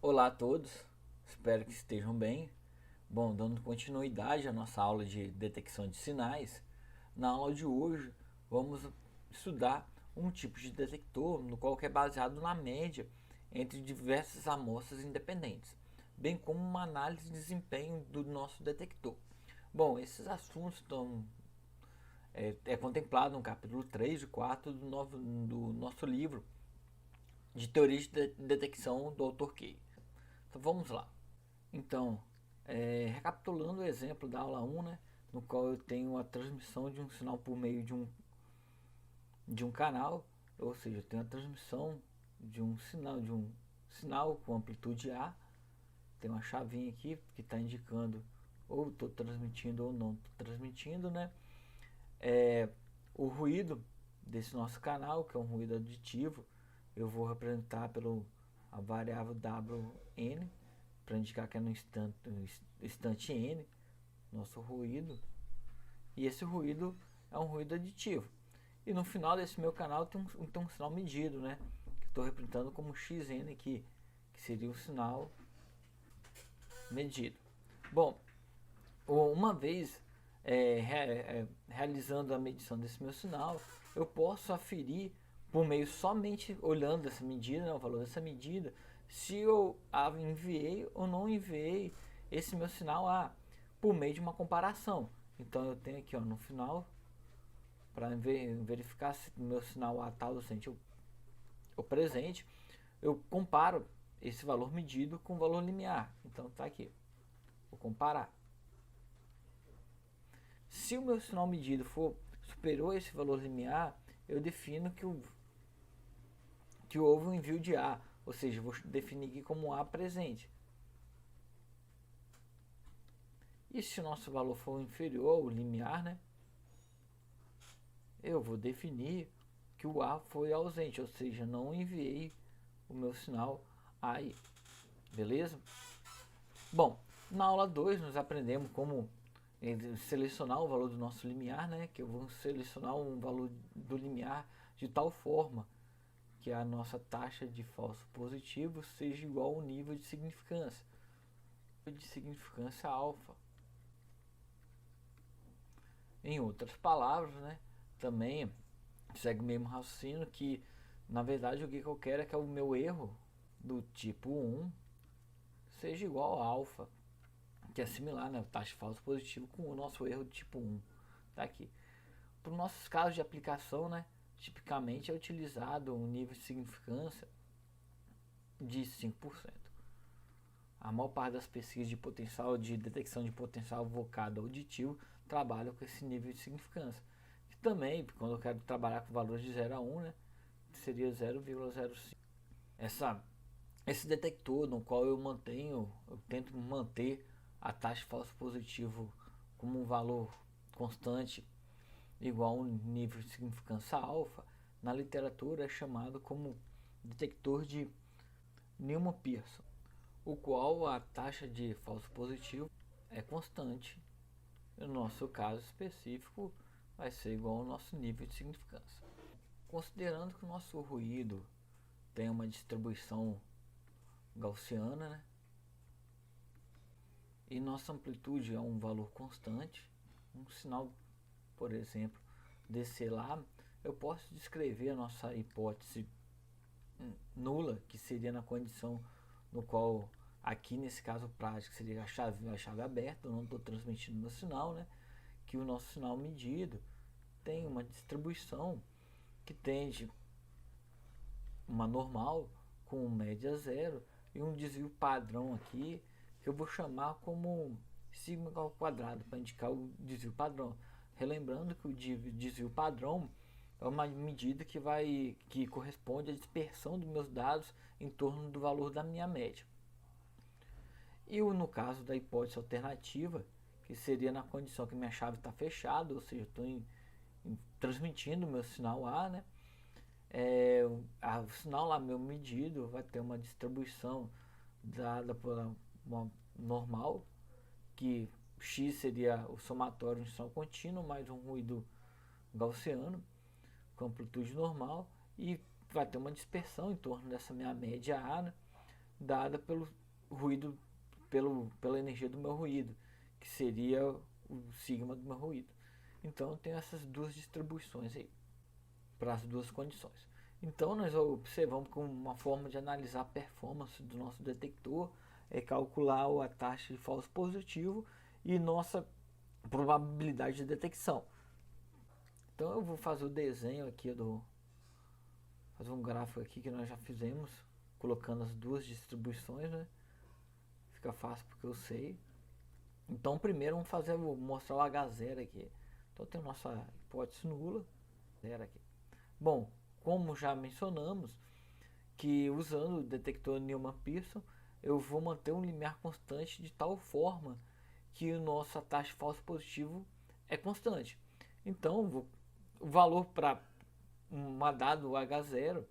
Olá a todos, espero que estejam bem. Bom, dando continuidade à nossa aula de detecção de sinais, na aula de hoje vamos estudar um tipo de detector no qual é baseado na média entre diversas amostras independentes, bem como uma análise de desempenho do nosso detector. Bom, esses assuntos é contemplado no capítulo 3 e 4 do nosso livro de teoria de detecção do autor Kay. Então vamos lá. Então, recapitulando o exemplo da aula 1, né, no qual eu tenho a transmissão de um sinal por meio de um canal, ou seja, eu tenho a transmissão de um sinal com amplitude A, tem uma chavinha aqui que está indicando ou estou transmitindo ou não estou transmitindo, né? O ruído desse nosso canal, que é um ruído aditivo, eu vou representar pelo a variável Wn para indicar que é no instante n nosso ruído, e esse ruído é um ruído aditivo. E no final desse meu canal tem um sinal medido, né? Que estou representando como xn aqui, que seria o sinal medido. Bom, uma vez realizando a medição desse meu sinal, eu posso aferir por meio somente olhando essa medida, né, o valor dessa medida, se eu enviei ou não enviei esse meu sinal A por meio de uma comparação. Então eu tenho aqui, ó, no final, para verificar se o meu sinal A está ausente ou presente, eu comparo esse valor medido com o valor limiar. Então tá aqui, vou comparar. Se o meu sinal medido for superior a esse valor limiar, eu defino que houve um envio de A, ou seja, vou definir aqui como A presente. E se o nosso valor for inferior ao limiar, né, eu vou definir que o A foi ausente, ou seja, não enviei o meu sinal aí. Beleza? Bom, na aula 2 nós aprendemos como selecionar o valor do nosso limiar, né? Que eu vou selecionar um valor do limiar de tal forma que a nossa taxa de falso positivo seja igual ao nível de significância alfa. Em outras palavras, né? Também segue o mesmo raciocínio que, na verdade, o que eu quero é que o meu erro do tipo 1 seja igual a alfa, que é similar, né? Taxa de falso positivo com o nosso erro do tipo 1. Tá aqui. Para os nossos casos de aplicação, né? Tipicamente é utilizado um nível de significância de 5%. A maior parte das pesquisas de potencial de detecção de potencial vocado auditivo trabalham com esse nível de significância. Que também, quando eu quero trabalhar com valores de 0 a 1, né, seria 0,05. Esse detector no qual eu tento manter a taxa de falso positivo como um valor constante igual a um nível de significância alfa, na literatura é chamado como detector de Newman-Pearson, o qual a taxa de falso positivo é constante. No nosso caso específico, vai ser igual ao nosso nível de significância. Considerando que o nosso ruído tem uma distribuição gaussiana, né, e nossa amplitude é um valor constante, um sinal, por exemplo, descer lá, eu posso descrever a nossa hipótese nula, que seria na condição no qual aqui nesse caso prático seria a chave aberta, eu não estou transmitindo meu sinal, né? Que o nosso sinal medido tem uma distribuição que tende uma normal com média zero e um desvio padrão aqui que eu vou chamar como sigma ao quadrado para indicar o desvio padrão. Relembrando que o desvio padrão é uma medida que corresponde à dispersão dos meus dados em torno do valor da minha média. E no caso da hipótese alternativa, que seria na condição que minha chave está fechada, ou seja, estou transmitindo meu sinal A, né? O sinal lá meu medido vai ter uma distribuição dada por uma normal, que x seria o somatório de sinal contínuo mais um ruído gaussiano com amplitude normal, e vai ter uma dispersão em torno dessa minha média A, né? dada pelo ruído, pela energia do meu ruído, que seria o sigma do meu ruído. Então eu tenho essas duas distribuições aí, para as duas condições. Então nós observamos que uma forma de analisar a performance do nosso detector é calcular a taxa de falso positivo e nossa probabilidade de detecção. Então eu vou fazer o desenho aqui fazer um gráfico aqui que nós já fizemos, colocando as duas distribuições, né? Fica fácil porque eu sei. Então primeiro vou mostrar o H0 aqui. Então tem a nossa hipótese nula, zero aqui. Bom, como já mencionamos, que usando o detector Newman-Pearson, eu vou manter um limiar constante de tal forma que a nossa taxa de falso positivo é constante. Então, o valor para uma dado H0,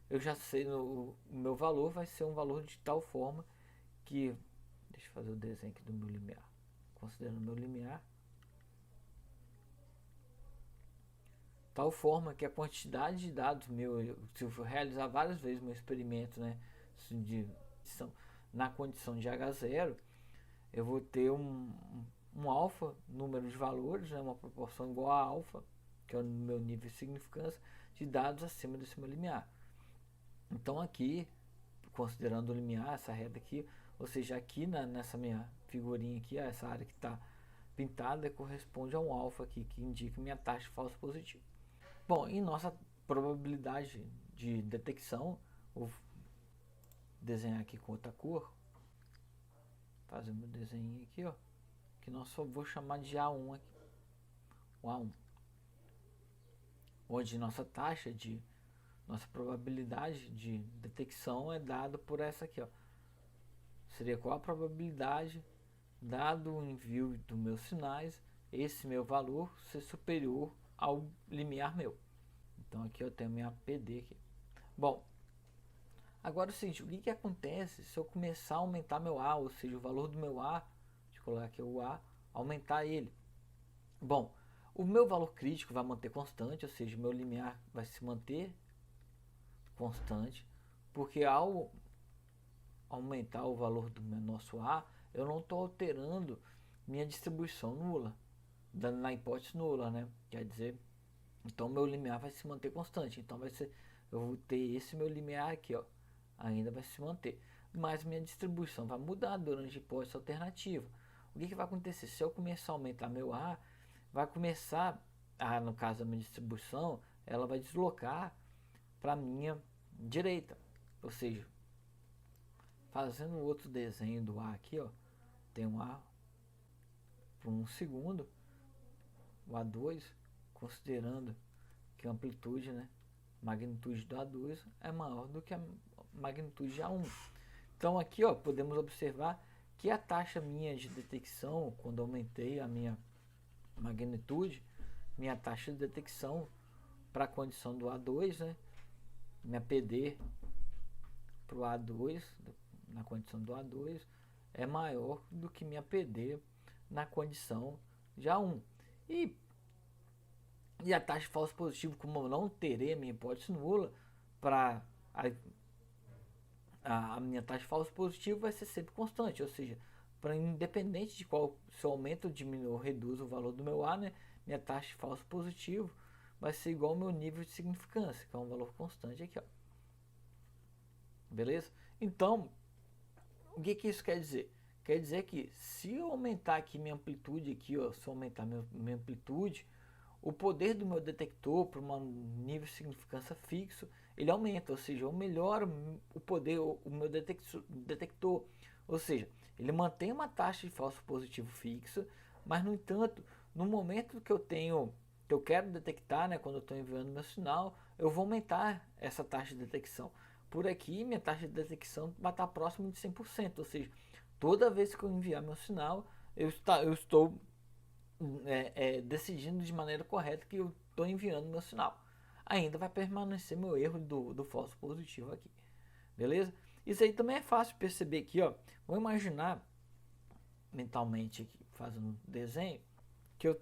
eu já sei, o meu valor vai ser um valor de tal forma que, deixa eu fazer o desenho aqui do meu limiar, considerando o meu limiar, tal forma que a quantidade de dados se eu for realizar várias vezes meu experimento, né, na condição de H0, eu vou ter um alfa, número de valores, né, uma proporção igual a alfa, que é o meu nível de significância, de dados acima desse meu limiar. Então aqui, considerando o limiar, essa reta aqui, ou seja, aqui nessa minha figurinha aqui, essa área que está pintada corresponde a um alfa aqui, que indica minha taxa de falso positivo. Bom, em nossa probabilidade de detecção, vou desenhar aqui com outra cor, fazer meu desenho aqui, ó, que nós só vou chamar de A1 aqui, o A1, onde nossa probabilidade de detecção é dada por essa aqui, ó. Seria qual a probabilidade, dado o envio dos meus sinais, esse meu valor ser superior ao limiar meu. Então aqui eu tenho minha PD aqui. Bom, agora é o seguinte, o que acontece se eu começar a aumentar meu A, ou seja, o valor do meu A, deixa eu colocar aqui o A, aumentar ele. Bom, o meu valor crítico vai manter constante, ou seja, o meu limiar vai se manter constante, porque ao aumentar o valor do nosso A, eu não estou alterando minha distribuição nula, dando na hipótese nula, né? Quer dizer, então meu limiar vai se manter constante. Então eu vou ter esse meu limiar aqui, ó, ainda vai se manter, mas minha distribuição vai mudar durante a hipótese alternativa. O que vai acontecer? Se eu começar a aumentar meu A, vai começar, no caso da minha distribuição, ela vai deslocar para a minha direita, ou seja, fazendo outro desenho do A aqui, ó, tem um A por um segundo, o A2, considerando que a amplitude, né, magnitude do A2 é maior do que a magnitude de A1. Então aqui, ó, podemos observar que a taxa minha de detecção, quando aumentei a minha magnitude, minha taxa de detecção para a condição do A2, né, minha PD para o A2, na condição do A2, é maior do que minha PD na condição de A1. E a taxa de falso positivo, como eu não terei a minha hipótese nula, para a minha taxa de falso positivo vai ser sempre constante, ou seja, para independente de qual, se eu aumento, diminuo ou reduzo o valor do meu A, né, minha taxa de falso positivo vai ser igual ao meu nível de significância, que é um valor constante aqui, ó. Beleza? Então, o que isso quer dizer? Quer dizer que se eu aumentar aqui minha amplitude aqui, ó, se eu aumentar minha amplitude, o poder do meu detector para um nível de significância fixo, ele aumenta, ou seja, eu melhoro o poder, o meu detector, ou seja, ele mantém uma taxa de falso positivo fixa, mas no entanto, no momento que eu quero detectar, né, quando eu estou enviando meu sinal, eu vou aumentar essa taxa de detecção. Por aqui, minha taxa de detecção vai estar próximo de 100%, ou seja, toda vez que eu enviar meu sinal, eu estou decidindo de maneira correta que eu estou enviando meu sinal. Ainda vai permanecer meu erro do falso positivo aqui. Beleza? Isso aí também é fácil perceber aqui, ó. Vou imaginar mentalmente aqui, fazendo um desenho, que eu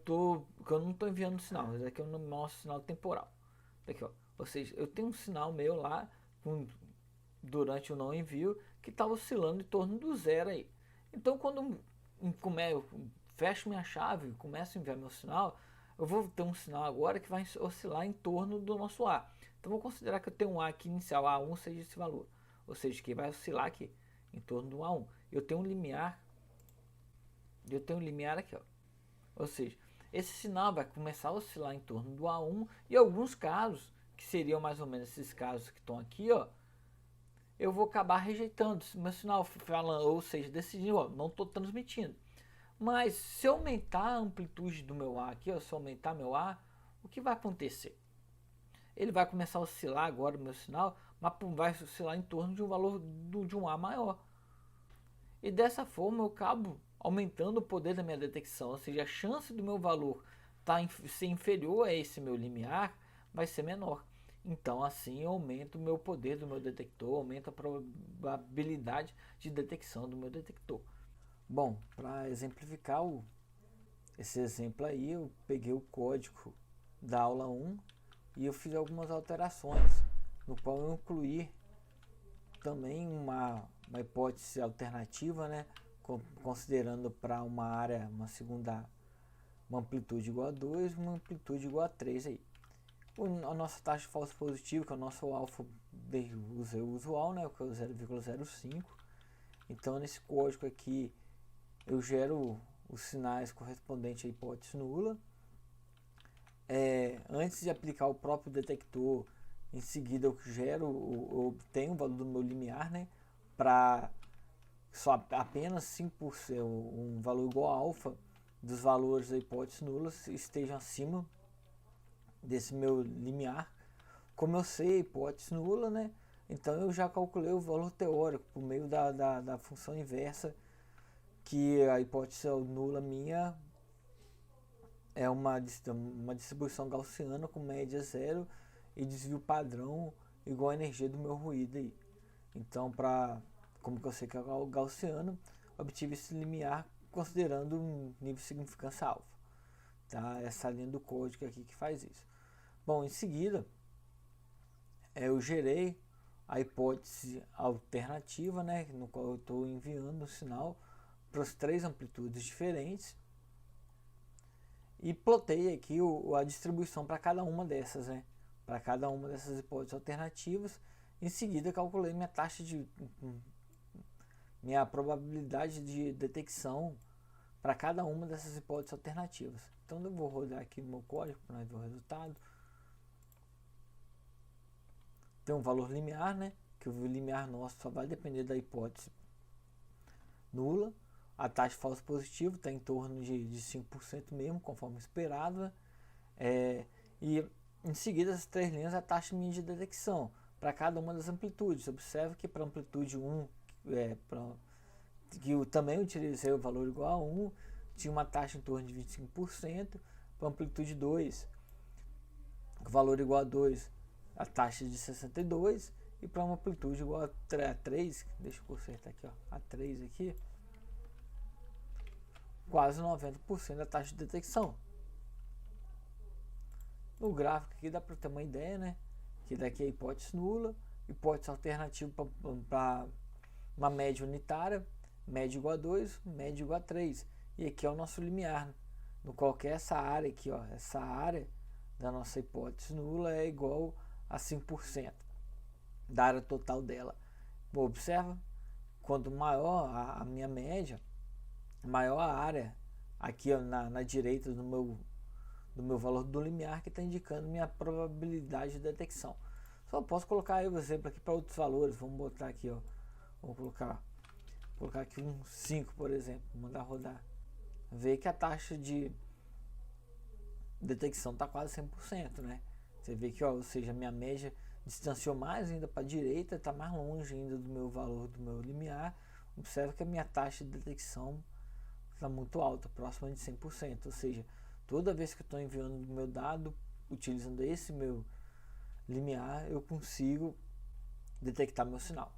não estou enviando sinal. Isso aqui é o nosso sinal temporal. Aqui, ó. Ou seja, eu tenho um sinal meu lá durante o não envio que está oscilando em torno do zero aí. Então quando eu fecho minha chave e começo a enviar meu sinal, eu vou ter um sinal agora que vai oscilar em torno do nosso A. Então vou considerar que eu tenho um A aqui inicial, A1 seja esse valor, ou seja, que vai oscilar aqui em torno do A1. Eu tenho um limiar aqui, ó. Ou seja, esse sinal vai começar a oscilar em torno do A1 e alguns casos, que seriam mais ou menos esses casos que estão aqui, ó, eu vou acabar rejeitando meu sinal, falando, ou seja, decidindo, ó, não estou transmitindo. Mas se eu aumentar a amplitude do meu A aqui, ó, se eu aumentar meu A, o que vai acontecer? Ele vai começar a oscilar agora o meu sinal, mas vai oscilar em torno de um valor de um A maior. E dessa forma eu acabo aumentando o poder da minha detecção, ou seja, a chance do meu valor ser inferior a esse meu limiar vai ser menor. Então assim eu aumento o meu poder do meu detector, aumento a probabilidade de detecção do meu detector. Bom, para exemplificar esse exemplo aí, eu peguei o código da aula 1 e eu fiz algumas alterações, no qual eu incluí também uma hipótese alternativa, né, considerando para uma área, uma amplitude igual a 2, uma amplitude igual a 3 aí. A nossa taxa de falso positivo, que é o nosso alfa usual, né, que é o 0,05. Então nesse código aqui eu gero os sinais correspondentes à hipótese nula. Antes de aplicar o próprio detector, em seguida eu eu obtenho o valor do meu limiar, né, para só apenas 5%, um valor igual a alfa dos valores da hipótese nula estejam acima desse meu limiar. Como eu sei a hipótese nula, né, então eu já calculei o valor teórico por meio da função inversa, que a hipótese nula minha é uma distribuição gaussiana com média zero e desvio padrão igual a energia do meu ruído aí. Então, como que eu sei que é gaussiano, obtive esse limiar considerando um nível de significância alfa. Tá? Essa linha do código aqui que faz isso. Bom, em seguida, eu gerei a hipótese alternativa, né, no qual eu estou enviando o sinal para as 3 amplitudes diferentes e plotei aqui a distribuição para cada uma dessas, né, para cada uma dessas hipóteses alternativas. Em seguida calculei minha probabilidade de detecção para cada uma dessas hipóteses alternativas. Então eu vou rodar aqui no meu código para nós ver o resultado. Tem um valor limiar, né, que o limiar nosso só vai depender da hipótese nula. A taxa de falso positivo está em torno de 5% mesmo, conforme esperado. E em seguida, as 3 linhas, a taxa minha de detecção para cada uma das amplitudes. Observe que para a amplitude 1, que eu também utilizei o valor igual a 1, tinha uma taxa em torno de 25%. Para a amplitude 2, o valor igual a 2, a taxa de 62%. E para uma amplitude igual a 3, deixa eu consertar aqui, ó, a 3 aqui, quase 90% da taxa de detecção. No gráfico aqui dá para ter uma ideia, né? Que daqui é a hipótese nula, hipótese alternativa para uma média unitária, média igual a 2, média igual a 3. E aqui é o nosso limiar, né? No qual que é essa área aqui, ó, essa área da nossa hipótese nula é igual a 5% da área total dela. Bom, observa, quanto maior a minha média, maior a área aqui, ó, na direita do meu valor do limiar, que está indicando minha probabilidade de detecção. Só posso colocar aí o exemplo aqui para outros valores. Vamos botar aqui, ó, vou colocar aqui um 5, por exemplo, mandar rodar. Ver que a taxa de detecção está quase 100%, né? Você vê que, ó, ou seja, minha média distanciou mais ainda para a direita, está mais longe ainda do meu valor do meu limiar. Observa que a minha taxa de detecção está muito alta, próxima de 100%, ou seja, toda vez que eu estou enviando o meu dado, utilizando esse meu limiar, eu consigo detectar meu sinal.